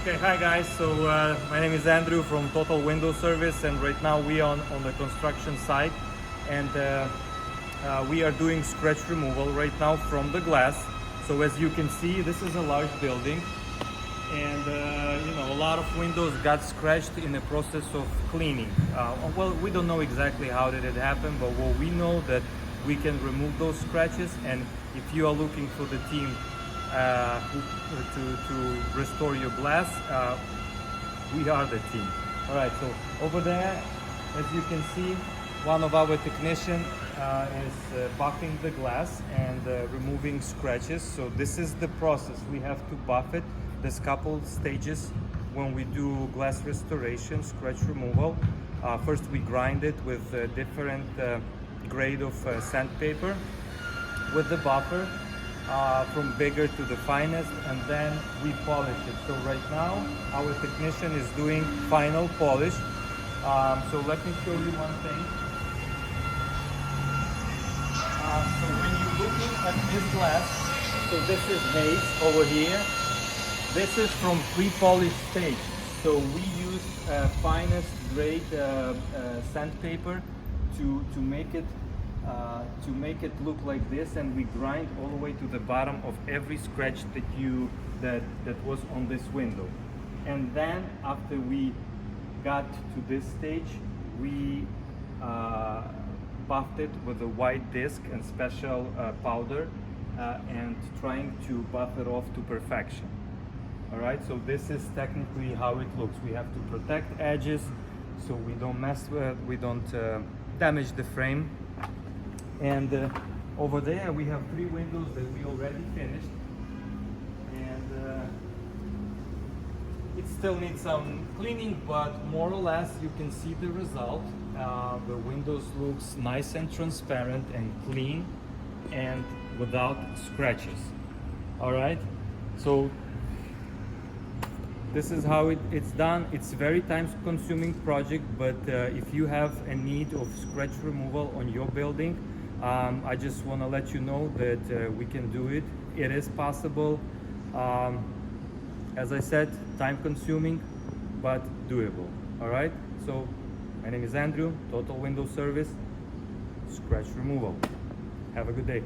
Okay, hi guys. So my name is Andrew from Total Window Service, and right now we are on the construction site, and we are doing scratch removal right now from the glass. So as you can see, this is a large building, and a lot of windows got scratched in the process of cleaning. Well, we don't know exactly how did it happen, but what we know that we can remove those scratches, and if you are looking for the team to restore your glass, we are the team. All right, so over there, as you can see, one of our technicians is buffing the glass and removing scratches. So this is the process. We have to buff it. There's couple stages when we do glass restoration, scratch removal. First we grind it with a different grade of sandpaper with the buffer, from bigger to the finest, and then we polish it. So right now our technician is doing final polish. So let me show you one thing. So when you're looking at this glass, so this is haze over here. This is from pre-polish stage. So we use finest grade sandpaper to make it look like this, and we grind all the way to the bottom of every scratch that was on this window. And then after we got to this stage, we buffed it with a white disc and special powder, and trying to buff it off to perfection. All right, so this is technically how it looks. We have to protect edges so we don't damage the frame. And over there we have 3 windows that we already finished, and it still needs some cleaning, but more or less you can see the result. The windows looks nice and transparent and clean and without scratches. All right, so this is how it's done. It's a very time-consuming project, but if you have a need of scratch removal on your building, I just want to let you know that we can do it. It is possible. As I said, time-consuming, but doable. All right. So my name is Andrew, Total Window Service, Scratch Removal. Have a good day.